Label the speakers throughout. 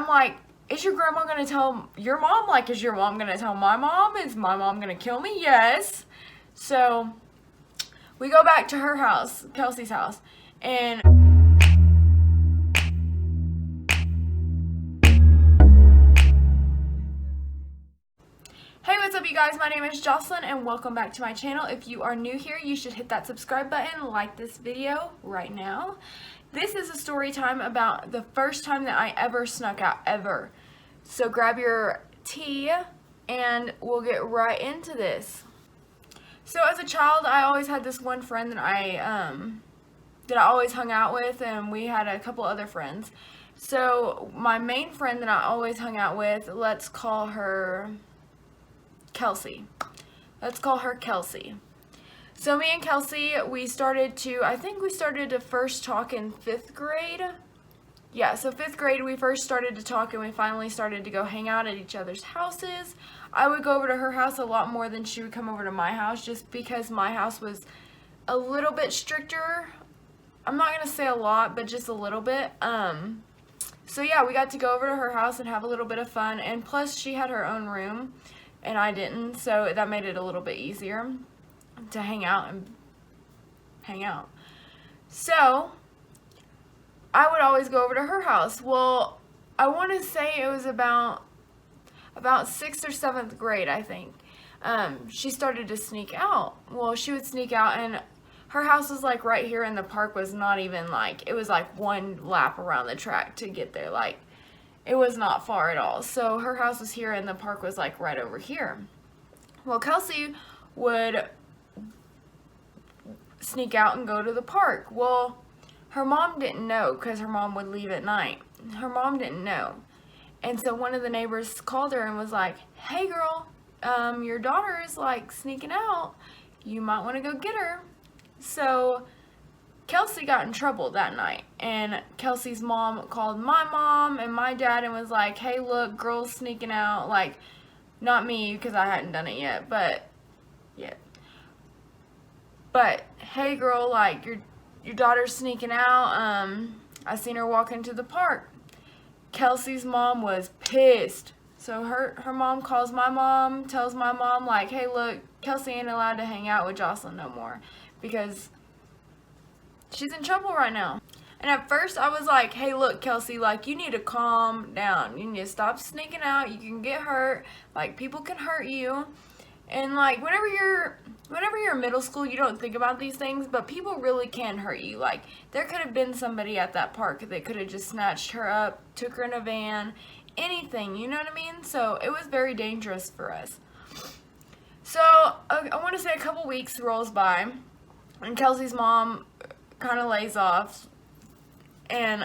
Speaker 1: like, is your grandma gonna tell your mom? Like, is your mom gonna tell my mom? Is my mom gonna kill me? Yes. So we go back to her house, Kelsey's house, and hey, what's up you guys? My name is Jocelyn and welcome back to my channel. If you are new here, you should hit that subscribe button, like this video right now. This is a story time about the first time that I ever snuck out, ever. So grab your tea and we'll get right into this. So as a child, I always had this one friend that I always hung out with, and we had a couple other friends. So my main friend that I always hung out with, let's call her Kelsey. Let's call her Kelsey. So me and Kelsey, I think we started to first talk in 5th grade. Yeah, so 5th grade we first started to talk, and we finally started to go hang out at each other's houses. I would go over to her house a lot more than she would come over to my house, just because my house was a little bit stricter. I'm not going to say a lot, but just a little bit. So yeah, we got to go over to her house and have a little bit of fun, and plus she had her own room and I didn't, so that made it a little bit easier to hang out. So I would always go over to her house. Well, I want to say it was about 6th or 7th grade, I think. She started to sneak out. Well, she would sneak out, and her house was like right here, and the park was not even like, it was like one lap around the track to get there. Like, it was not far at all. So her house was here and the park was like right over here. Well, Kelsey would sneak out and go to the park. Well, her mom didn't know, because her mom would leave at night. Her mom didn't know. And so one of the neighbors called her and was like, hey girl, your daughter is like sneaking out. You might want to go get her. So Kelsey got in trouble that night, and Kelsey's mom called my mom and my dad and was like, hey look, girl's sneaking out. Like, not me, because I hadn't done it yet, but hey girl, like, your daughter's sneaking out. I seen her walk into the park. Kelsey's mom was pissed. So her mom calls my mom, tells my mom, like, hey look, Kelsey ain't allowed to hang out with Jocelyn no more, because she's in trouble right now. And at first I was like, hey look Kelsey, like, you need to calm down. You need to stop sneaking out. You can get hurt. Like, people can hurt you. And like, whenever you're in middle school, you don't think about these things, but people really can hurt you. Like, there could have been somebody at that park that could have just snatched her up, took her in a van, anything, you know what I mean? So it was very dangerous for us. So I want to say a couple weeks rolls by, and Kelsey's mom kind of lays off, and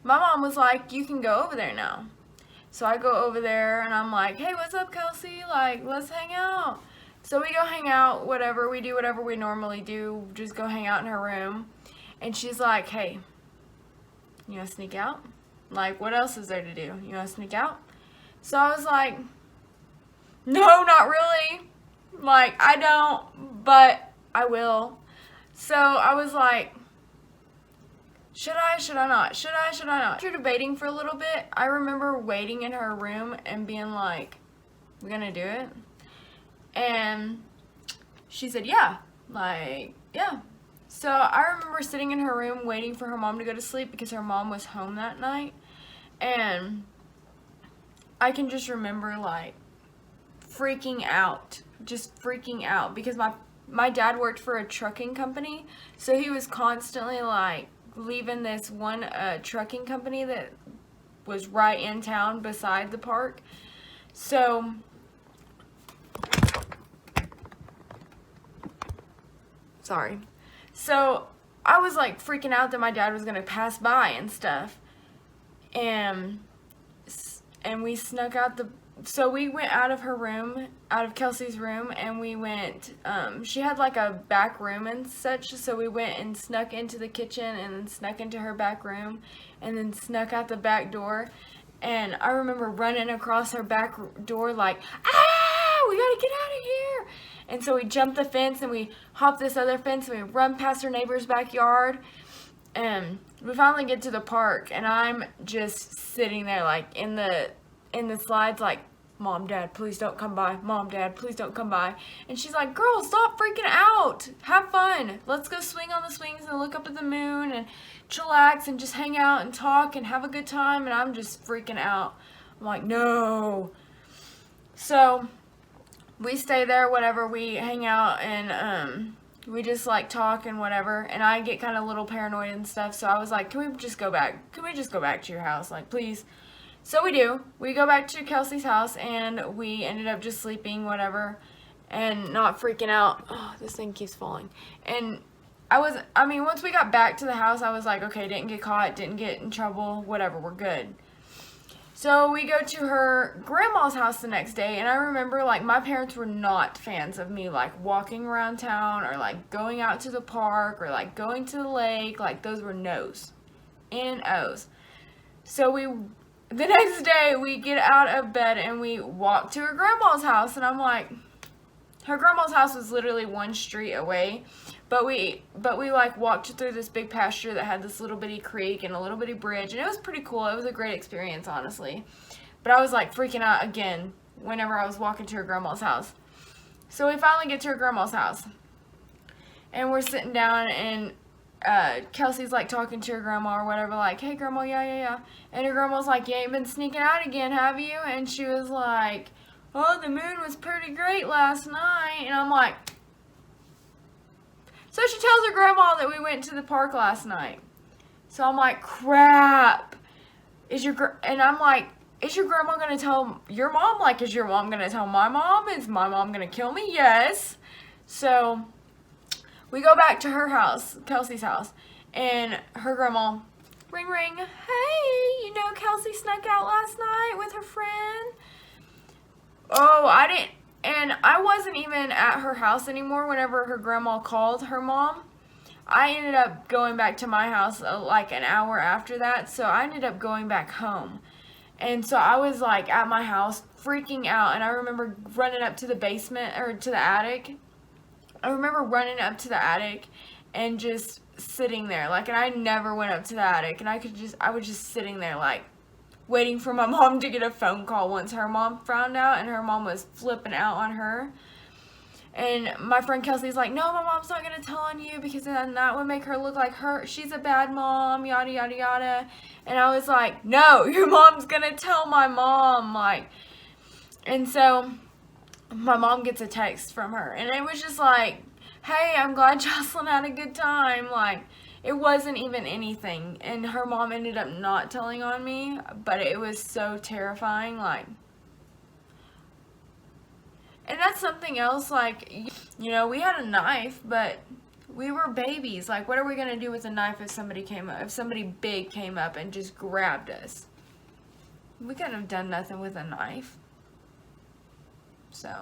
Speaker 1: my mom was like, you can go over there now. So I go over there and I'm like, hey, what's up Kelsey, like, let's hang out. So we go hang out, whatever, we do whatever we normally do, just go hang out in her room. And she's like, hey, you wanna sneak out? Like, what else is there to do? You wanna sneak out? So I was like, no, not really. Like, I don't, but I will. So I was like, should I not? Should I not? After debating for a little bit, I remember waiting in her room and being like, we're gonna do it? And she said, yeah. Like, yeah. So I remember sitting in her room waiting for her mom to go to sleep, because her mom was home that night. And I can just remember, like, freaking out. Just freaking out. Because my dad worked for a trucking company. So he was constantly, like, leaving this one trucking company that was right in town beside the park. So sorry. So I was like freaking out that my dad was gonna pass by and stuff, and we snuck out so we went out of her room, out of Kelsey's room, and we went, she had like a back room and such, so we went and snuck into the kitchen and then snuck into her back room and then snuck out the back door. And I remember running across her back door like, ah, we gotta get out of here. And so we jumped the fence and we hopped this other fence and we run past her neighbor's backyard. we finally get to the park, and I'm just sitting there, like, in the slides, like, Mom, Dad, please don't come by. Mom, Dad, please don't come by. And she's like, girl, stop freaking out. Have fun. Let's go swing on the swings and look up at the moon and chillax and just hang out and talk and have a good time. And I'm just freaking out. I'm like, no. So we stay there, whatever. We hang out and we just like talk and whatever. And I get kind of a little paranoid and stuff. So I was like, can we just go back? Can we just go back to your house? Like, please. So we do. We go back to Kelsey's house, and we ended up just sleeping, whatever, and not freaking out. Oh, this thing keeps falling. And once we got back to the house, I was like, okay, didn't get caught, didn't get in trouble, whatever, we're good. So we go to her grandma's house the next day, and I remember, like, my parents were not fans of me, like, walking around town or, like, going out to the park or, like, going to the lake. Like, those were no's. N-O's. So the next day, we get out of bed and we walk to her grandma's house, and I'm like, her grandma's house was literally one street away, but we like walked through this big pasture that had this little bitty creek and a little bitty bridge, and it was pretty cool. It was a great experience, honestly. But I was like freaking out again whenever I was walking to her grandma's house. So we finally get to her grandma's house, and we're sitting down, and Kelsey's like talking to her grandma or whatever, like, hey grandma, yeah. And her grandma's like, you ain't been sneaking out again, have you? And she was like, oh, the moon was pretty great last night. And I'm like, so she tells her grandma that we went to the park last night. So I'm like, crap. And I'm like, is your grandma going to tell your mom? Like, is your mom going to tell my mom? Is my mom going to kill me? Yes. So we go back to her house, Kelsey's house, and her grandma, ring, ring, hey, Kelsey snuck out last night with her friend. Oh, I wasn't even at her house anymore whenever her grandma called her mom. I ended up going back to my house like an hour after that, so I ended up going back home. And so I was like at my house freaking out, and I remember running up to the basement, or to the attic. I remember running up to the attic and just sitting there, like, and I never went up to the attic, and I was just sitting there, like, waiting for my mom to get a phone call once her mom found out, and her mom was flipping out on her. And my friend Kelsey's like, no, my mom's not going to tell on you, because then that would make her look like she's a bad mom, yada, yada, yada. And I was like, no, your mom's going to tell my mom, like, and so my mom gets a text from her, and it was just like, hey, I'm glad Jocelyn had a good time. Like, it wasn't even anything, and her mom ended up not telling on me, but it was so terrifying, like, and that's something else, like, we had a knife, but we were babies. Like, what are we going to do with a knife if somebody big came up and just grabbed us? We couldn't have done nothing with a knife. So,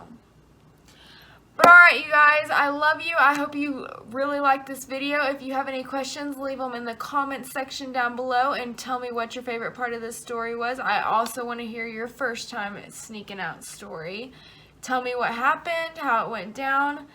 Speaker 1: but alright, you guys, I love you. I hope you really liked this video. If you have any questions, leave them in the comments section down below and tell me what your favorite part of this story was. I also want to hear your first time sneaking out story. Tell me what happened, how it went down.